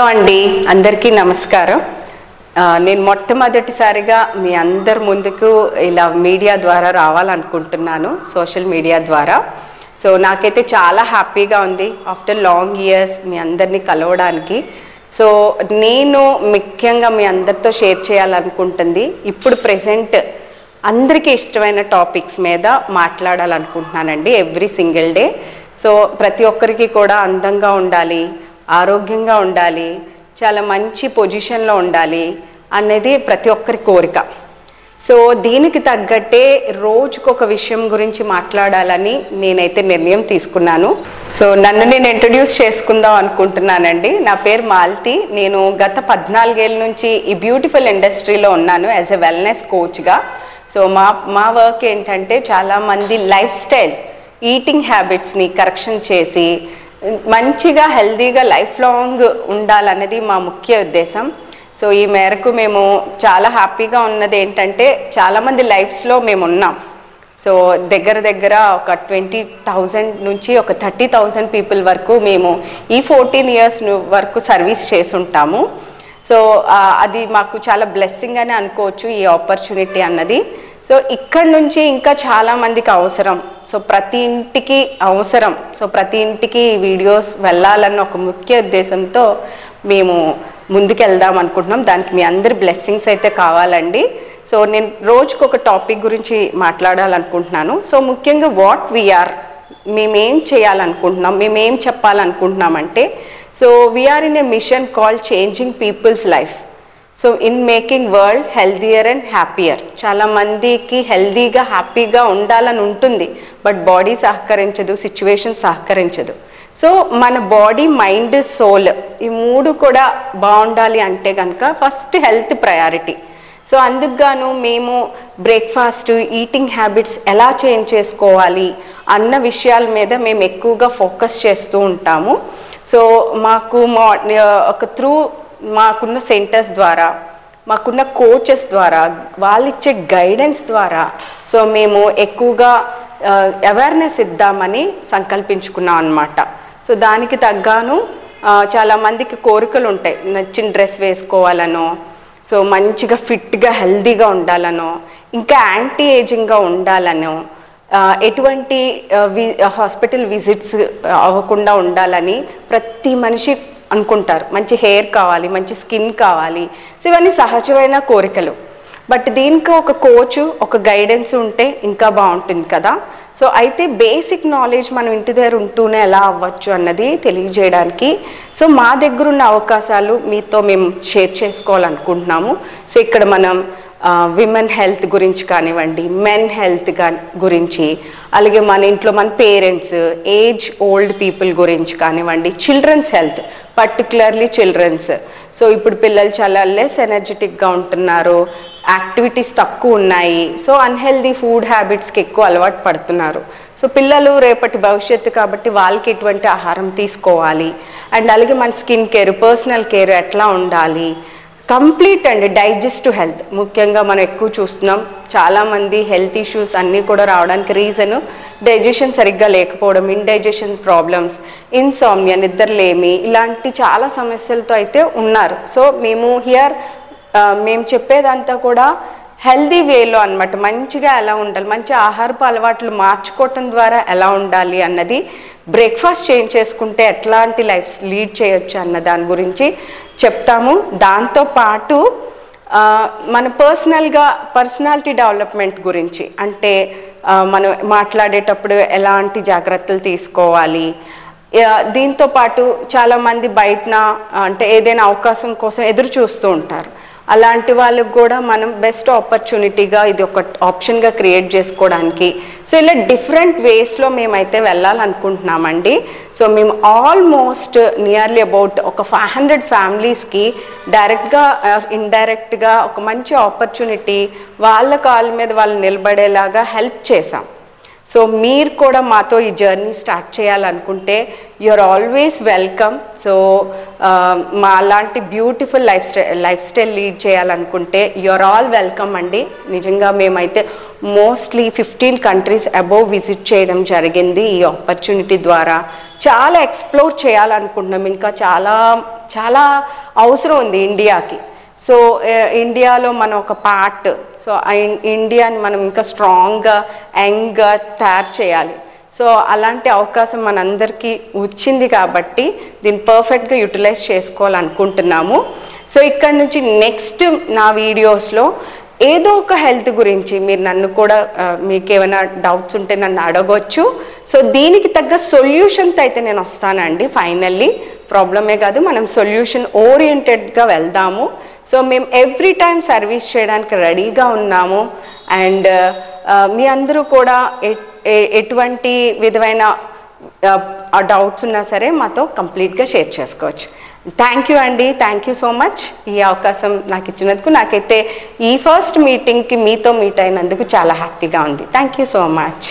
Hello అండి, అందరికీ నమస్కారం. నేను మొట్టమొదటిసారిగా మీ అందరి ముందుకు ఇలా మీడియా ద్వారా రావాలనుకుంటున్నాను, సోషల్ మీడియా ద్వారా. సో నాకైతే చాలా హ్యాపీగా ఉంది ఆఫ్టర్ లాంగ్ ఇయర్స్ మీ అందరినీ కలవడానికి. సో నేను ముఖ్యంగా మీ అందరితో షేర్ చేయాలనుకుంటుంది ఇప్పుడు ప్రెజెంట్ అందరికీ ఇష్టమైన టాపిక్స్ మీద మాట్లాడాలనుకుంటున్నానండి ఎవ్రీ సింగిల్ డే. సో ప్రతి ఒక్కరికి కూడా అందంగా ఉండాలి, ఆరోగ్యంగా ఉండాలి, చాలా మంచి పొజిషన్లో ఉండాలి అనేది ప్రతి ఒక్కరి కోరిక. సో దీనికి తగ్గట్టే రోజుకొక విషయం గురించి మాట్లాడాలని నేనైతే నిర్ణయం తీసుకున్నాను. సో నన్ను నేను ఇంట్రడ్యూస్ చేసుకుందాం అనుకుంటున్నానండి. నా పేరు మాలతి. నేను గత 14 ఏళ్ళ నుంచి ఈ బ్యూటిఫుల్ ఇండస్ట్రీలో ఉన్నాను యాజ్ ఎ వెల్నెస్ కోచ్గా. సో మా వర్క్ ఏంటంటే చాలామంది లైఫ్ స్టైల్ ఈటింగ్ హ్యాబిట్స్ని కరెక్షన్ చేసి మంచిగా హెల్దీగా లైఫ్ లాంగ్ ఉండాలన్నది మా ముఖ్య ఉద్దేశం. సో ఈ మేరకు మేము చాలా హ్యాపీగా ఉన్నది ఏంటంటే చాలామంది లైఫ్స్లో మేము ఉన్నాం. సో దగ్గర ఒక 20,000 నుంచి ఒక 30,000 పీపుల్ వరకు మేము ఈ 14 ఇయర్స్ వరకు సర్వీస్ చేసి ఉంటాము. సో అది మాకు చాలా బ్లెస్సింగ్ అని అనుకోవచ్చు ఈ ఆపర్చునిటీ అన్నది. సో ఇక్కడ నుంచి ఇంకా చాలామందికి అవసరం. సో ప్రతి ఇంటికి అవసరం. సో ప్రతి ఇంటికి వీడియోస్ వెళ్ళాలన్న ఒక ముఖ్య ఉద్దేశంతో మేము ముందుకెళ్దాం అనుకుంటున్నాం. దానికి మీ అందరి బ్లెస్సింగ్స్ అయితే కావాలండి. సో నేను రోజుకు ఒక టాపిక్ గురించి మాట్లాడాలనుకుంటున్నాను. సో ముఖ్యంగా వాట్ వీఆర్, మేమేం చేయాలనుకుంటున్నాం, మేమేం చెప్పాలనుకుంటున్నామంటే, so we are in a mission called changing people's life. So in making world healthier and happier. చాలామందికి హెల్దీగా హ్యాపీగా ఉండాలని ఉంటుంది, బట్ బాడీ సహకరించదు, సిచ్యువేషన్ సహకరించదు. సో మన బాడీ, మైండ్, సోల్ ఈ 3 కూడా బాగుండాలి అంటే కనుక ఫస్ట్ హెల్త్ ప్రయారిటీ. సో అందుకు గాను మేము బ్రేక్ఫాస్ట్, ఈటింగ్ హ్యాబిట్స్ ఎలా చేంజ్ చేసుకోవాలి అన్న విషయాల మీద మేము ఎక్కువగా ఫోకస్ చేస్తూ ఉంటాము. సో మాకు మాకున్న సెంటర్స్ ద్వారా, మాకున్న కోచెస్ ద్వారా, వాళ్ళు ఇచ్చే గైడెన్స్ ద్వారా సో మేము ఎక్కువగా అవేర్నెస్ ఇద్దామని సంకల్పించుకున్నాం అన్నమాట. సో దానికి తగ్గాను చాలామందికి కోరికలు ఉంటాయి, నచ్చిన డ్రెస్ వేసుకోవాలనో, సో మంచిగా ఫిట్గా హెల్దీగా ఉండాలనో, ఇంకా యాంటీ ఏజింగ్గా ఉండాలనో, ఎటువంటి హాస్పిటల్ విజిట్స్ అవ్వకుండా ఉండాలని ప్రతి మనిషి అనుకుంటారు. మంచి హెయిర్ కావాలి, మంచి స్కిన్ కావాలి. సో ఇవన్నీ సహజమైన కోరికలు. బట్ దీనికి ఒక కోచ్, ఒక గైడెన్స్ ఉంటే ఇంకా బాగుంటుంది కదా. సో అయితే బేసిక్ నాలెడ్జ్ మనం ఇంటి దగ్గర ఉంటూనే ఎలా అవ్వచ్చు అన్నది తెలియజేయడానికి సో మా దగ్గర ఉన్న అవకాశాలు మీతో మేము షేర్ చేసుకోవాలనుకుంటున్నాము. సో ఇక్కడ మనం విమెన్ హెల్త్ గురించి కానివ్వండి, మెన్ హెల్త్ గురించి, అలాగే మన ఇంట్లో మన పేరెంట్స్, ఏజ్ ఓల్డ్ పీపుల్ గురించి కానివ్వండి, childrens health, particularly childrens. So ఇప్పుడు పిల్లలు చాలా లెస్ ఎనర్జెటిక్గా ఉంటున్నారు, యాక్టివిటీస్ తక్కువ ఉన్నాయి, సో అన్హెల్దీ ఫుడ్ హ్యాబిట్స్కి ఎక్కువ అలవాటు పడుతున్నారు. సో పిల్లలు రేపటి భవిష్యత్తు కాబట్టి వాళ్ళకి ఎటువంటి ఆహారం తీసుకోవాలి, అండ్ అలాగే మన స్కిన్ కేర్, పర్సనల్ కేర్ ఎట్లా ఉండాలి, కంప్లీట్ అండ్ డైజెస్టివ్ హెల్త్ ముఖ్యంగా మనం ఎక్కువ చూస్తున్నాం. చాలామంది హెల్త్ ఇష్యూస్ అన్నీ కూడా రావడానికి రీజను డైజెషన్ సరిగ్గా లేకపోవడం, ఇండైజెషన్ ప్రాబ్లమ్స్, ఇన్సామ్నియా, నిద్రలేమి, ఇలాంటి చాలా సమస్యలతో అయితే ఉన్నారు. సో మేము చెప్పేదంతా కూడా హెల్దీ వేలో అన్నమాట. మంచిగా ఎలా ఉండాలి, మంచి ఆహారపు అలవాట్లు మార్చుకోవటం ద్వారా ఎలా ఉండాలి అన్నది, బ్రేక్ఫాస్ట్ చేంజ్ చేసుకుంటే ఎట్లాంటి లైఫ్ లీడ్ చేయొచ్చు అన్న దాని గురించి చెప్తాము. దాంతోపాటు మన పర్సనాలిటీ డెవలప్మెంట్ గురించి, అంటే మనం మాట్లాడేటప్పుడు ఎలాంటి జాగ్రత్తలు తీసుకోవాలి. దీంతోపాటు చాలామంది బయటన అంటే ఏదైనా అవకాశం కోసం ఎదురు చూస్తూ ఉంటారు. అలాంటి వాళ్ళకు కూడా మనం బెస్ట్ ఆపర్చునిటీగా ఇది ఒక ఆప్షన్గా క్రియేట్ చేసుకోవడానికి సో ఇలా డిఫరెంట్ వేస్లో మేమైతే వెళ్ళాలనుకుంటున్నామండి. సో మేము ఆల్మోస్ట్ నియర్లీ అబౌట్ ఒక 500 ఫ్యామిలీస్కి డైరెక్ట్గా ఇండైరెక్ట్గా ఒక మంచి ఆపర్చునిటీ, వాళ్ళ కాళ్ళ మీద వాళ్ళు నిలబడేలాగా హెల్ప్ చేసాం. సో మీరు కూడా మాతో ఈ జర్నీ స్టార్ట్ చేయాలనుకుంటే యూఆర్ ఆల్వేస్ వెల్కమ్. సో మా అలాంటి బ్యూటిఫుల్ లైఫ్ స్టైల్ లీడ్ చేయాలనుకుంటే యూఆర్ ఆల్ వెల్కమ్ అండి. నిజంగా మేమైతే మోస్ట్లీ 15 కంట్రీస్ అబోవ్ విజిట్ చేయడం జరిగింది ఈ ఆపర్చునిటీ ద్వారా. చాలా ఎక్స్ప్లోర్ చేయాలనుకుంటున్నాం, ఇంకా చాలా చాలా అవసరం ఉంది ఇండియాకి. సో ఇండియాలో మనం ఒక పార్ట్, సో ఇండియాని మనం ఇంకా స్ట్రాంగ్గా యంగ్గా తయారు చేయాలి. సో అలాంటి అవకాశం మనందరికీ వచ్చింది కాబట్టి దీన్ని పర్ఫెక్ట్గా యూటిలైజ్ చేసుకోవాలనుకుంటున్నాము. సో ఇక్కడ నుంచి నెక్స్ట్ నా వీడియోస్లో ఏదో ఒక హెల్త్ గురించి మీరు నన్ను కూడా మీకు ఏమైనా డౌట్స్ ఉంటే నన్ను అడగొచ్చు. సో దీనికి తగ్గ సొల్యూషన్తో అయితే నేను వస్తానండి. ఫైనల్లీ ప్రాబ్లమే కాదు, మనం సొల్యూషన్ ఓరియంటెడ్గా వెళ్దాము. సో మేము ఎవ్రీ టైం సర్వీస్ చేయడానికి రెడీగా ఉన్నాము. అండ్ మీ అందరూ కూడా ఎటువంటి విధమైన డౌట్స్ ఉన్నా సరే మాతో కంప్లీట్గా షేర్ చేసుకోవచ్చు. థ్యాంక్ యూ అండి, థ్యాంక్ యూ సో మచ్ ఈ అవకాశం నాకు ఇచ్చినందుకు. నాకైతే ఈ ఫస్ట్ మీటింగ్కి మీతో మీట్ అయినందుకు చాలా హ్యాపీగా ఉంది. Thank you so much.